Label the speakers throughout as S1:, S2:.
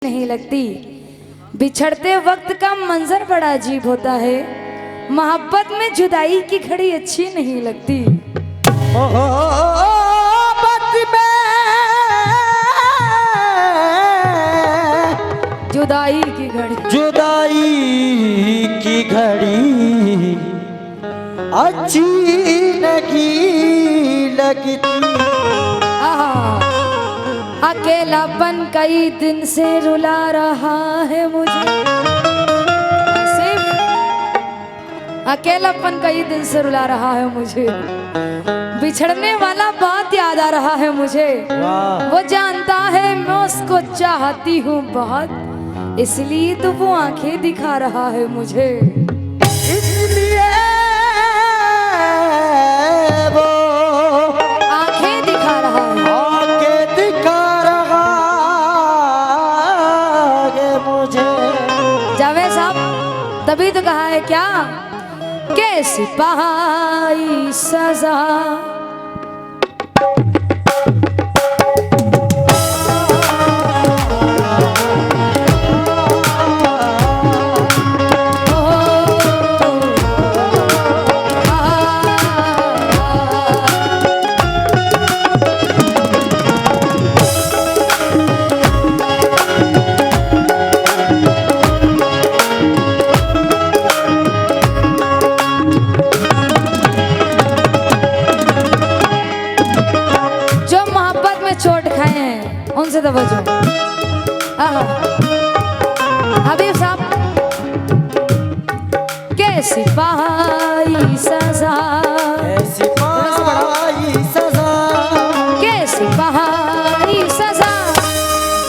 S1: नहीं लगती। बिछड़ते वक्त का मंजर बड़ा अजीब होता है, मोहब्बत में जुदाई की घड़ी अच्छी नहीं लगती। जुदाई की घड़ी,
S2: जुदाई की घड़ी अच्छी नहीं लगती।
S1: अकेलापन कई दिन से रुला रहा है मुझे, अकेलापन कई दिन से रुला रहा है मुझे। बिछड़ने वाला बात याद आ रहा है मुझे। वो जानता है मैं उसको चाहती हूँ बहुत, इसलिए तो वो आंखें दिखा रहा है मुझे।
S2: इसलिए वो
S1: आंखें दिखा रहा है,
S2: आंखें दिखा रहा है मुझे।
S1: जावेद साहब तभी तो कहा है क्या, कैसी पाई सजा उनसे तवज्जो। हबीब साहब कैसी पाई सजा,
S2: कैसी पाई सजा,
S1: कैसी पाई सजा,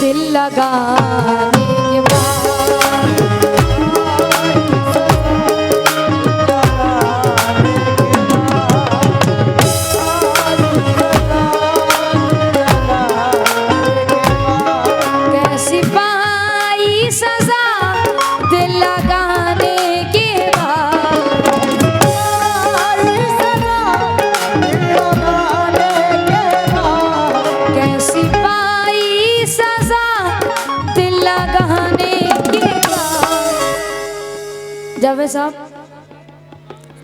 S1: दिल लगाने के बाद जावेद साहब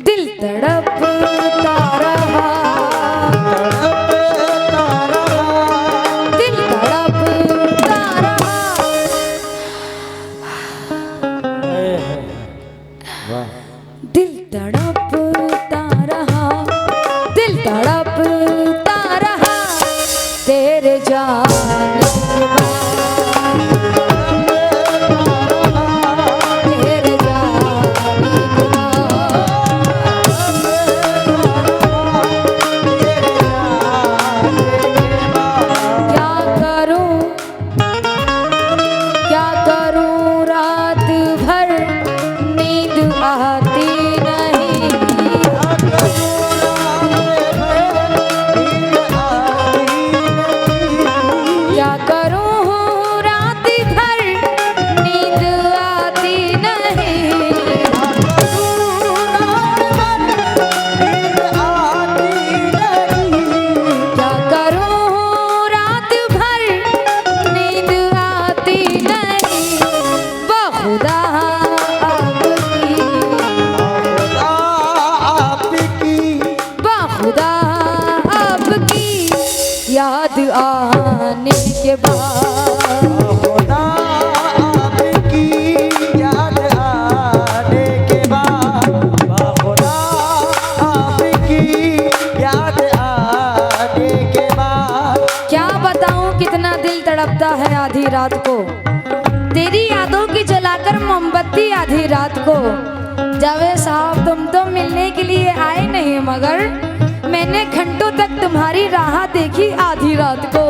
S1: दिल तड़पता रहा, दिल तड़पता रहा, दिल तड़पता रहा, दिल तड़पता रहा, तेरे जाने के बाद। याद आने के बाद,
S2: खुदा आपकी याद आने के बाद, खुदा आपकी याद आने के बाद।
S1: क्या बताऊं कितना दिल तड़पता है आधी रात को, तेरी यादों की जलाकर मोमबत्ती आधी रात को। जावेद साहब तुम तो मिलने के लिए आए नहीं, मगर मैंने घंटों तक तुम्हारी राह देखी आधी रात को।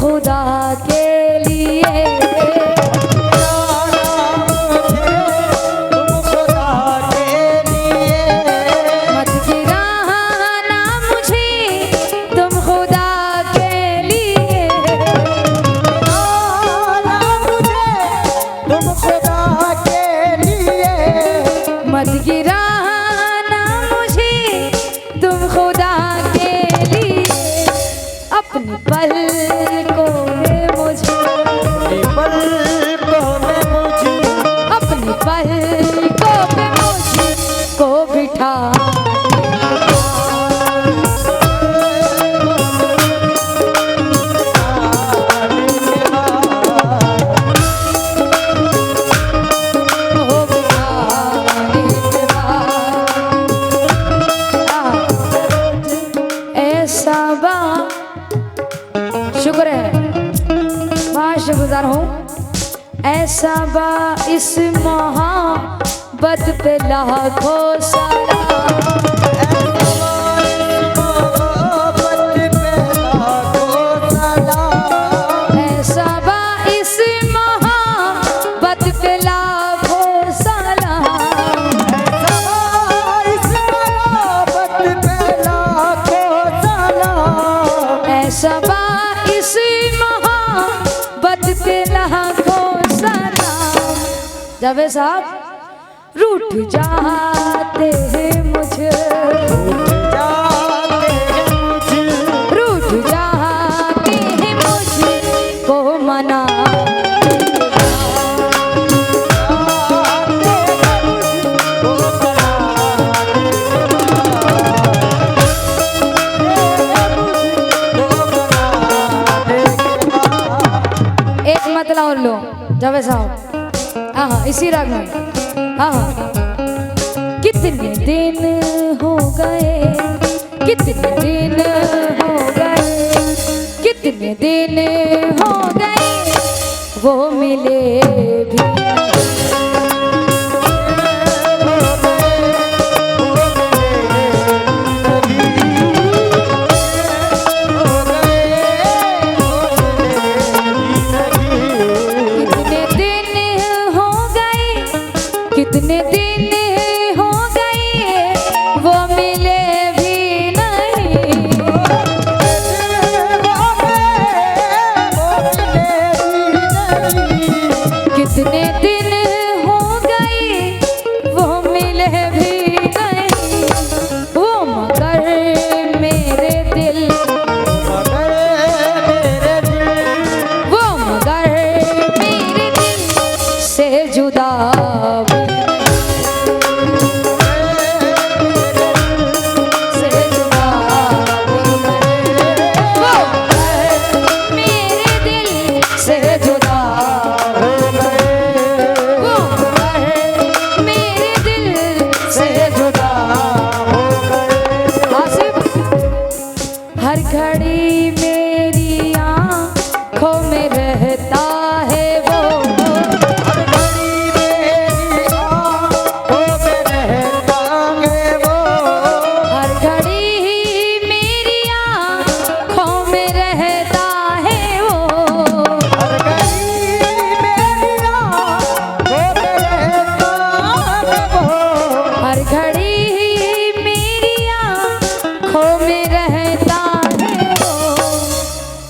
S1: खुदा के लिए।
S2: जाना मुझे तुम खुदा के लिए।
S1: मत गिराना मुझे तुम खुदा के लिए।
S2: जाना मुझे तुम खुदा के लिए।
S1: मत गिराना मुझे तुम खुदा के लिए। अपनी पलकों में मुझे,
S2: पलकों में मुझे,
S1: अपनी पलकों पे मुझे को बिठा। को बिठाने के बाद ऐसा बा, शुक्र है, मां शुक्रगुजार हूँ। ऐसा बा इस मोहब्बत पे लाखों सलाम। ऐसा बा इस मोहब्बत पे लाखों सलाम। ऐसा बा इस मोहब्बत पे लाखों सलाम। जावेद साहब, रूठ जाते हैं मुझे, रूठ जाते हैं मुझे को मना। एक मतलब और लो जावेद साहब, हाँ इसी राग में। हाँ, कितने दिन हो गए, कितने दिन हो गए, कितने दिन हो गए वो मिले भी कितने दिन हो गए वो मिले भी नहीं। कितने दिन हो गए वो मिले भी नहीं। वो मगर मेरे दिल, वो मगर मेरे दिल से जुदा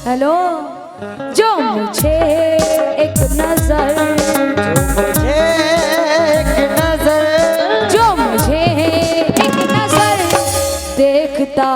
S1: हेलो, जो मुझे एक नजर, जो मुझे एक नजर देखता,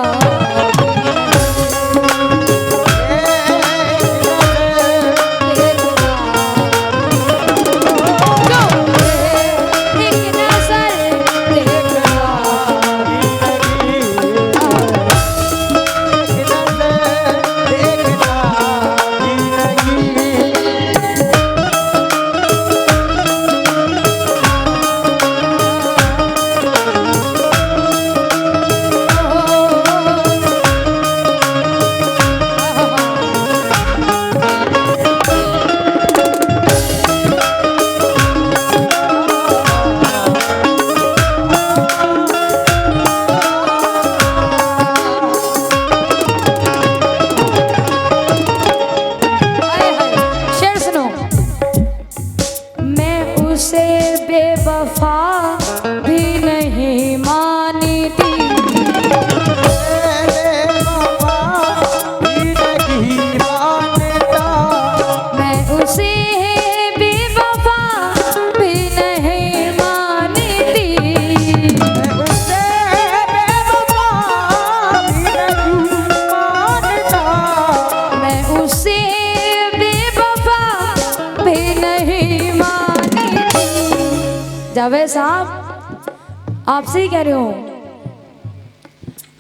S1: जावेद साहब आपसे ही कह रही हूँ,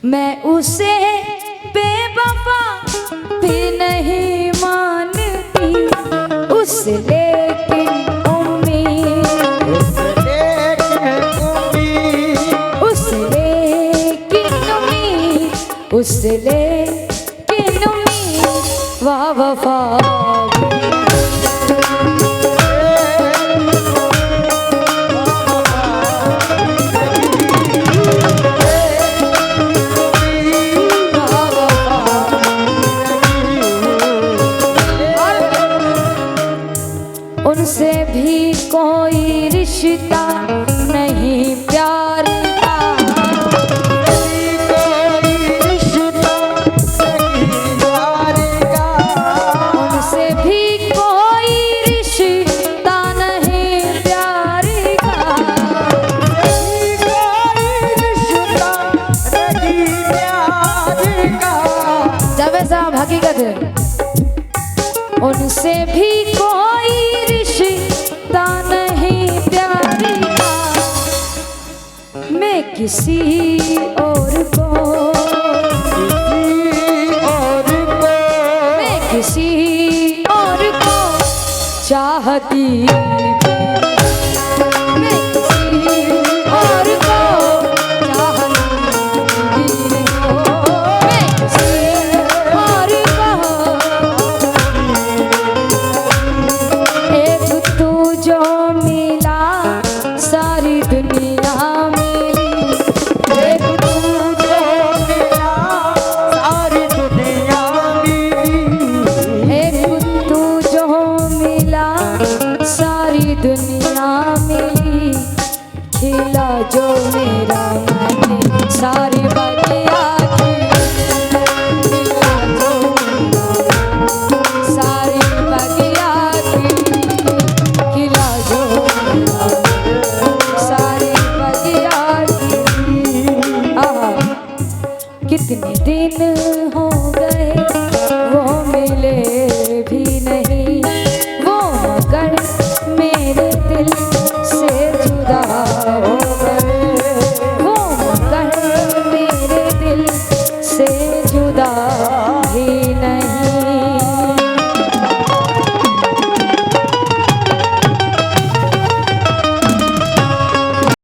S1: मैं उसे बेवफा भी नहीं मानती, उससे लेकिन उम्मीद, उससे लेकिन उम्मीद, उससे लेकिन उम्मीद वाह वफा उनसे भी कोई रिश्ता नहीं प्यार का, उनसे भी कोई रिश्ता नहीं प्यार का, जावेद साहब हकीकत है, उनसे भी कोई रिश्ता नहीं प्यार का, मैं किसी और को, मैं किसी और को चाहती, मैं किसी और को चाहती नहीं, मैं किसी और को, एक तू जो मिला सारी दुनिया मिली, एक तू जो मिला
S2: सारी दुनिया मिली,
S1: एक तू जो मिला सारी दुनिया मिली, खिला जो मेरा मन सारी बगिया खिला जो सारी बगिया खिला जो सारी बगिया। आहा, कितने दिन हो गए वो मिले भी नहीं, वो मगर मेरे दिल से जुदा हो गए, वो मगर मेरे दिल से जुदा